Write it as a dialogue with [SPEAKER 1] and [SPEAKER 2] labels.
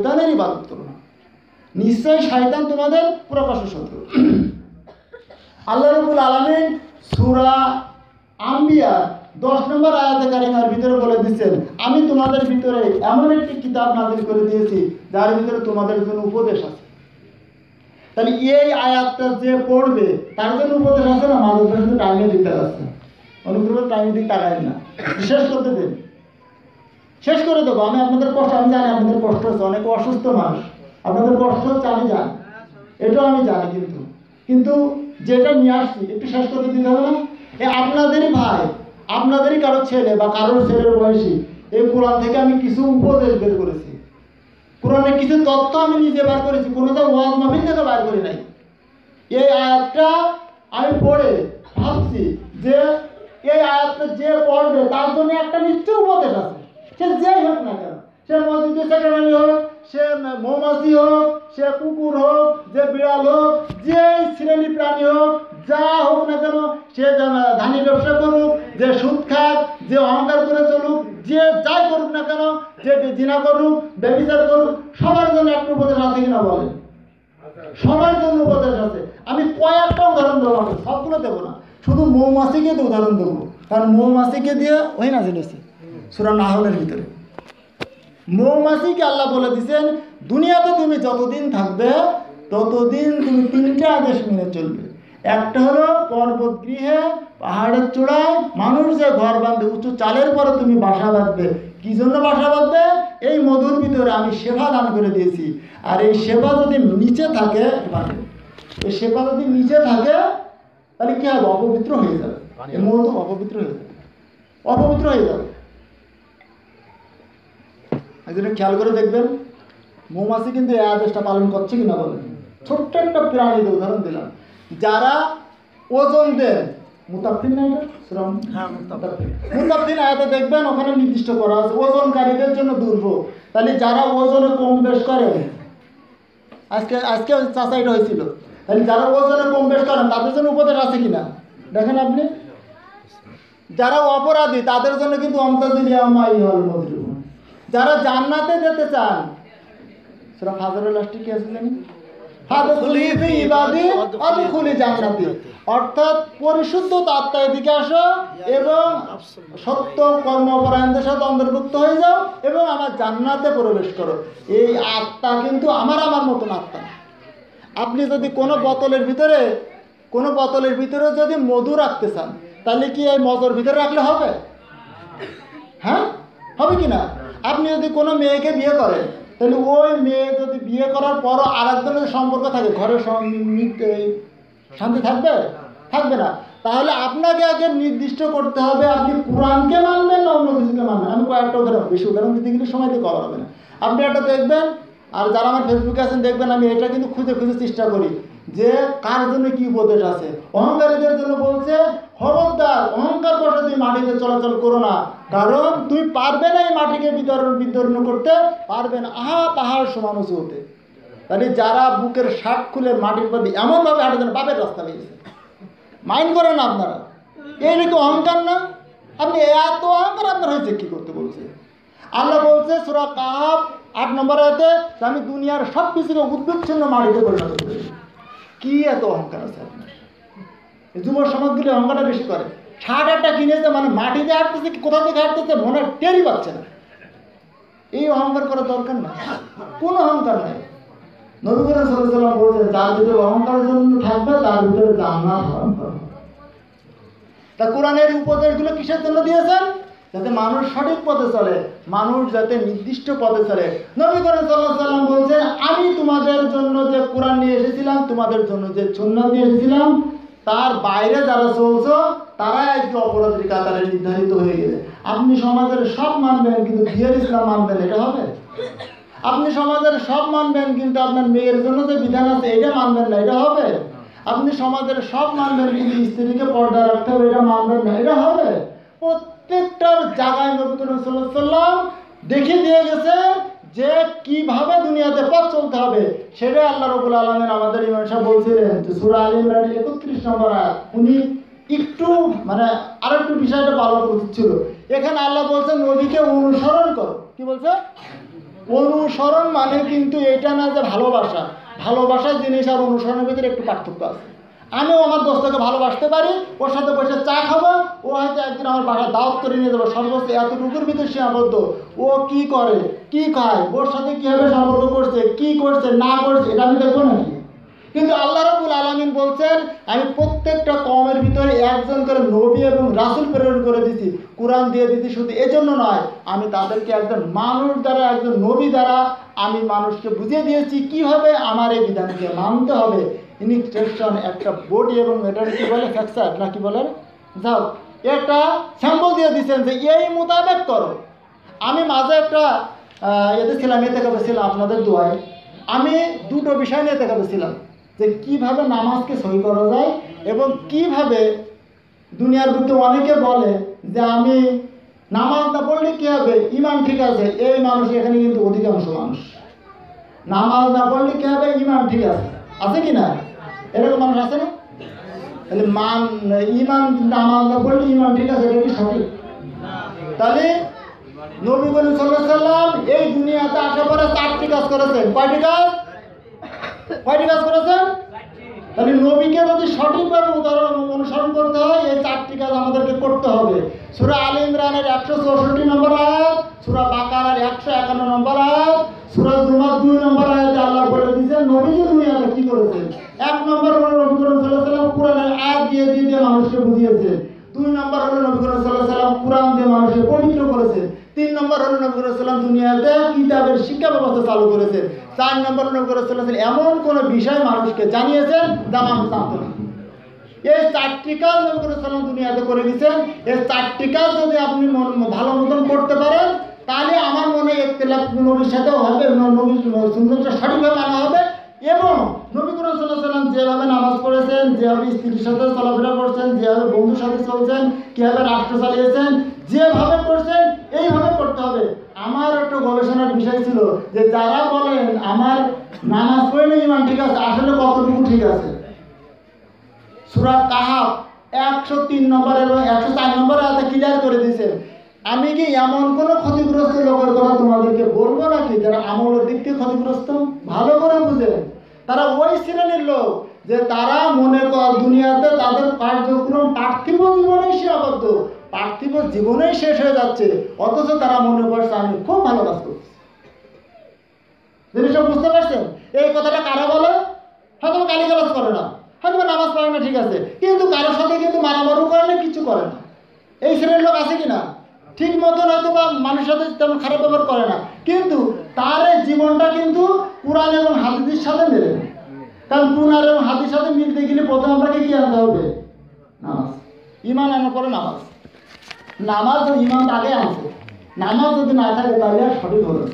[SPEAKER 1] শয়তানের ইবাদত করো না, নিশ্চয় শয়তান তোমাদের প্রকাশ্য শত্রু। আল্লাহ রাব্বুল আলামিন সূরা আম্বিয়া 10 নম্বর আয়াতে কারিমার ভিতরে বলে দিচ্ছেন, আমি তোমাদের ভিতরে এমন একটি কিতাব নাযিল করে দিয়েছি যার ভিতরে তোমাদের জন্য উপদেশ আছে। তাহলে এই আয়াতটা যে পড়বে তার জন্য উপদেশ আছে না? মানুষ কিন্তু টাইমে দিতে আসছে, অনুগ্রহ টাইমে দিতে তাকায় না, শেষ করতে দেন, শেষ করে দেবো। আমি আপনাদের কষ্ট, আমি জানি আপনাদের কষ্ট হচ্ছে, অনেকে অসুস্থ মানুষ, আপনাদের কষ্ট হচ্ছে আমি জানি, এটাও আমি জানি, কিন্তু যেটা নিয়ে আসছি একটু শেষ করতে দিতে হবে না? আপনাদেরই ভাই, আপনাদেরই কারো ছেলে বা কারোর ছেলের বয়সী এই কোরআন থেকে আমি কিছু উপদেশ বের করেছি, কোরআনের কিছু তথ্য আমি নিজে বার করেছি, কোনোটা ওয়াজ মাহফিল থেকে বার করি নাই। এই আয়াতটা আমি পড়ে ভাবছি যে এই আয়াতটা যে পড়বে তার জন্য একটা নিশ্চয় উপদেশ আছে, সে যেই হোক না কেন, সে মসজিদের সেক্রেটারি হোক, সে মৌমাছি হোক, সে কুকুর হোক, যে বিড়াল হোক, যে শ্রেণী প্রাণী হোক, যা হোক না কেন, সে ধানি ব্যবসা করুক, যে সুদ খাক, যে অহংকার করে চলুক, যে যাই করুক না কেন, যে জিনা করুক, ব্যভিচার করুক, সবার জন্য একটা উপদেশ আছে কিনা বলেন? সবার জন্য উপদেশ আছে। আমি কয়েকটা উদাহরণ দেবো, আমাকে সবগুলো দেবো না, শুধু মৌমাছিকে দিয়ে উদাহরণ দেবো, কারণ মৌমাছিকে দিয়ে ওই না জেনেছে সূরা নাহলের ভিতরে। মৌমাছিকে আল্লাহ বলে দিয়েছেন, দুনিয়াতে তুমি যতদিন থাকবে ততদিন তুমি 3টে আদেশ মেনে চলবে। একটা হলো পর্বত গৃহে, পাহাড়ের চূড়ায় মানুষ যে ঘর বাঁধে, উঁচু চালের পরে তুমি বাসা বাঁধবে। কি জন্য বাসা বাঁধবে? এই মধুর ভিতরে আমি সেবা দান করে দিয়েছি, আর এই সেবা যদি নিচে থাকে, এই সেবা যদি নিচে থাকে তাহলে কি হবে? অপবিত্র হয়ে যাবে, এই মধু অপবিত্র হয়ে যাবে, অপবিত্র হয়ে যাবে। একজনে খেয়াল করে দেখবেন মৌমাছি কিন্তু এই আদেশটা পালন করছে কিনা বলেন। ছোট্ট একটা প্রাণীর উদাহরণ দিলাম, যারা ওজন দেন, মুতাফিন না, মুতাফিন আয়াতে দেখবেন ওখানে নির্দিষ্ট করা আছে ওজনকারীদের জন্য দুর্ভোগ। তাহলে যারা ওজনে কম বেশ করে, আজকে চাচা এটা হয়েছিল, তাহলে যারা ওজনে কম বেশ করেন তাদের জন্য উপদেশ আছে কিনা দেখেন আপনি। যারা অপরাধী তাদের জন্য কিন্তু যারা জান্নাতে যেতে চান, সেটা ফাজারুল লাস্টি কি আছে জানি, অর্থাৎ পরিশুদ্ধ আত্মা এদিকে আসো এবং সত্য কর্মপরায়ণদের সাথে অন্তর্ভুক্ত হয়ে যাও এবং আমার জান্নাতে প্রবেশ করো। এই আত্মা কিন্তু আমার মতন আত্মা। আপনি যদি কোনো বোতলের ভিতরে যদি মধু রাখতে চান, তাহলে কি এই মধুর ভিতরে রাখলে হবে? হ্যাঁ, হবে কি না? আপনি যদি কোনো মেয়েকে বিয়ে করেন, তাহলে ওই মেয়ে যদি বিয়ে করার পরও আর একজনের সম্পর্ক থাকে, ঘরের শান্তি থাকবে? থাকবে না। তাহলে আপনাকে আগে নির্দিষ্ট করতে হবে আপনি কোরআনকে মানবেন না অন্য কিছুকে মানবেন। আমি কয়েকটা উদাহরণ, বেশি উদাহরণ দিতে গেলে সময় দিয়ে করা হবে না। আপনি একটা দেখবেন, আর যারা আমার ফেসবুকে আছেন দেখবেন, আমি এটা কিন্তু খুঁজে চেষ্টা করি যে কার জন্য কি উপদেশ আছে। অহংকারীদের জন্য বলছে, খবরদার অহংকার বসে তুই মাটিতে চলাচল করো না, কারণ তুই পারবে না এই মাটিকে বিতরণ করতে, পারবে না পাহাড় সমান উঁচু হতে। তাহলে যারা বুকের শার্ট খুলে মাটির প্রতি এমনভাবে হাঁটে যেন বাপের রাস্তা পেয়েছে, মাইন্ড করেন না আপনারা? এই নাকি অহংকার না? আপনি এত অহংকার আপনার হয়েছে কি করতে বলছে? আল্লাহ বলছে সূরা কাহাফ 8 নম্বর আয়াতে, আমি দুনিয়ার সব কিছুকে উদ্ভিদচ্ছিন্ন মাটিতে পরিণত করে দিই। কি এত অহংকার আছে আপনার? যুব সমাজগুলি অহংকারটা বেশি করে। শার্ট একটা কিনেছে মানে মাটিতে হাঁটতেছে, কোথা থেকে হাঁটতেছে মনে টেরই পাচ্ছে না। এই অহংকার করার দরকার না, কোনো অহংকার নাই। নবী করিম সাল্লাল্লাহু আলাইহি ওয়াসাল্লাম বলেছেন, যার ভিতরে অহংকারের জন্য থাকবে তার ভিতরে জান্নাত হারাম করা হবে। তা কোরআনের উপদেশগুলো কিসের জন্য দিয়েছেন? যাতে মানুষ সঠিক পথে চলে, মানুষ যাতে নির্দিষ্ট পথে চলে। নবী করিম সাল্লাল্লাহু আলাইহি ওয়াসাল্লাম বলছেন, আমি তোমাদের জন্য যে কোরআন নিয়ে এসেছিলাম, তোমাদের জন্য যে সুন্নাত নিয়ে এসেছিলাম, তার বাইরে যারা চলছো তারা একটু অপরাধীর কাতারে নির্ধারিত হয়ে গেলে। আপনি সমাজের সব মানবেন কিন্তু বিয়ের ইসলাম মানবেন, এটা হবে? আপনি সমাজের সব মানবেন কিন্তু আপনার মেয়ের জন্য যে বিধান আছে এটা মানবেন না, এটা হবে? আপনি সমাজের সব মানবেন কিন্তু স্ত্রীকে পর্দা রাখতে হবে, এটা মানবেন না, এটা হবে? প্রত্যেকটার জায়গায় নবী করিম সাল্লাল্লাহু আলাইহি ওয়াসাল্লাম দেখিয়ে দিয়ে গেছে যে কিভাবে দুনিয়াতে পথ চলতে হবে। সেটা আল্লাহ রাব্বুল আলামিন আমাদের ইমাম সাহেব বলছিলেন যে সূরা আলে ইমরান 31 নম্বর আয়াত, উনি একটু আরেকটু বিষয়টা ভালো করতে ছিল। এখানে আল্লাহ বলছেন নবীকে অনুসরণ করো। কি বলছে? অনুসরণ মানে কিন্তু এটা না যে ভালোবাসা, ভালোবাসার জিনিস আর অনুসরণের ভিতরে একটু পার্থক্য আছে। আমিও আমার দোস্তকে ভালোবাসতে পারি, ওর সাথে বসে চা খাবো, ও হয়তো একদিন আমার বাসায় দাওয়াত করে নিয়ে যাবো, সর্বোচ্চ এতটুকুর ভিতরে সীমাবদ্ধ। ও কি করে, কি খায়, ওর সাথে কীভাবে সম্পর্ক করছে, কি করছে না করছে, এটা আমি দেখবো নাকি? কিন্তু আল্লাহ রাব্বুল আলামিন বলছেন, আমি প্রত্যেকটা কওমের ভিতরে একজন করে নবী এবং রাসূল প্রেরণ করে দিছি, কোরআন দিয়ে দিছি। শুধু এজন্য নয়, আমি তাদেরকে একজন মানুষ দ্বারা, একজন নবী দ্বারা আমি মানুষকে বুঝিয়ে দিয়েছি কীভাবে আমার এই বিধানকে মানতে হবে। ইনস্ট্রাকশন একটা বডি, এবং এটা কি বলে ফ্যাকচার না কি বলে, যাও একটা স্যাম্পল দিয়ে দিচ্ছেন যে এই মোতাবেক করো। আমি মাঝে একটা এতে ছিলাম, এতে ছিলাম আপনাদের দোয়ায়, আমি দুটো বিষয় নিয়ে ছিলাম যে কীভাবে নামাজকে সহি করা যায়, এবং কিভাবে দুনিয়ার বুকে অনেকে বলে যে আমি নামাজ না পড়লে কী হবে, ইমান ঠিক আছে। এই মানুষ এখানে কিন্তু অধিকাংশ মানুষ নামাজ না পড়লে কী হবে, ইমান ঠিক আছে, আছে কি না? এরকম মানুষ আছে না? তাহলে ইমান, নামাজ না পড়লে ইমান ঠিক আছে, এটা কি সঠিক? তাহলে নবী করিম সাল্লাল্লাহু আলাইহি সাল্লাম এই দুনিয়াতে আসার পরে 4টি কাজ করেছেন। কয়টি কাজ করেছেন? তাহলে নবীকে যদি সঠিকভাবে অনুসরণ করতে হয়, এই 4টি কাজ আমাদেরকে করতে হবে। সূরা আলে ইমরানের 164 নম্বর আয়াত, সূরা বাকারার 151 নম্বর আয়াত, সূরা জুমার 2 নম্বর আয়াতে আল্লাহ বলে দিয়েছেন নবীজি দুনিয়াতে কি করেছেন। 1 নম্বর হলো নবী করিম সাল্লাল্লাহু আলাইহি সাল্লাম কোরআনের আয়াত দিয়ে মানুষকে বুঝিয়েছেন। 2 নম্বর হলো নবী করিম সাল্লাল্লাহু আলাইহি সাল্লাম কোরআন দিয়ে মানুষকে পবিত্র করেছেন। 3 নম্বর হলো নবী করিম সাল্লাল্লাহু আলাইহি সাল্লাম দুনিয়াতে কিতাবের শিক্ষা ব্যবস্থা চালু করেছেন। 4 নম্বর নবী করিম সাল্লাল্লাহু আলাইহি সাল্লাম এমন কোন বিষয় মানুষকে জানিয়েছেন যা মানুষ জানতো না। এই 4টি কাজ নবী করিম সাল্লাল্লাহু আলাইহি সাল্লাম দুনিয়াতে করে গেছেন। এই 4টি কাজ যদি আপনি ভালো মতন করতে পারেন, তাহলে আমার মনে ইখতিলাফ নবীর সাথেও হবে, নবীর সুন্নাতটা সঠিকভাবে মানা হবে। এবং নবী করিম সাল্লাল্লাহু আলাইহি সাল্লাম যেভাবে নামাজ পড়েছেন, যেভাবে স্ত্রীর সাথে চলাফেরা করছেন, যেভাবে বন্ধুর সাথে চলছেন, কীভাবে রাষ্ট্র চালিয়েছেন, যেভাবে করছেন এইভাবে করতে হবে। আমার একটা গবেষণার বিষয় ছিল যে যারা বলেন আমার নামাজ পড়লে ইমান ঠিক আছে, আসলে কতটুকু ঠিক আছে? সূরা কাহাফ 103 নম্বর এবং 104 নম্বর আয়াতে ক্লিয়ার করে দিয়েছেন। আমি কি এমন কোনো ক্ষতিগ্রস্ত লোকের কথা তোমাদেরকে বলবো নাকি যারা আমলের দিক থেকে ক্ষতিগ্রস্ত? ভালো করে বুঝেন, তারা ওই শ্রেণীর লোক যে তারা মনে কর দুনিয়াতে তাদের কার্যক্রম পার্থিব জীবনেই সীমাবদ্ধ, পার্থিব জীবনেই শেষ হয়ে যাচ্ছে, অথচ তারা মনে করছে আমি খুব ভালো কাজ করছি। জিনিসটা বুঝতে পারছেন? এই কথাটা কারা বলে? হয়তো গালিগালাজ করে না, হয়তো নামাজ পড়ে না, ঠিক আছে, কিন্তু কারোর সাথে কিন্তু মারামারু করে না, কিছু করে না। এই শ্রেণীর লোক আছে কিনা? ঠিক মতন হয়তো বা মানুষের সাথে তেমন খারাপ ব্যবহার করে না, কিন্তু তার এই জীবনটা কিন্তু কুরআন এবং হাদিসের সাথে মেলে না। কারণ কুরআন এবং হাদিসের সাথে মিলতে গেলে প্রথমে আপনাকে কি আনতে হবে? নামাজ। ইমান আনার পরে নামাজ ও ইমান আগে আনছে। নামাজ যদি না থাকে তাহলে আর সঠিক হলো না।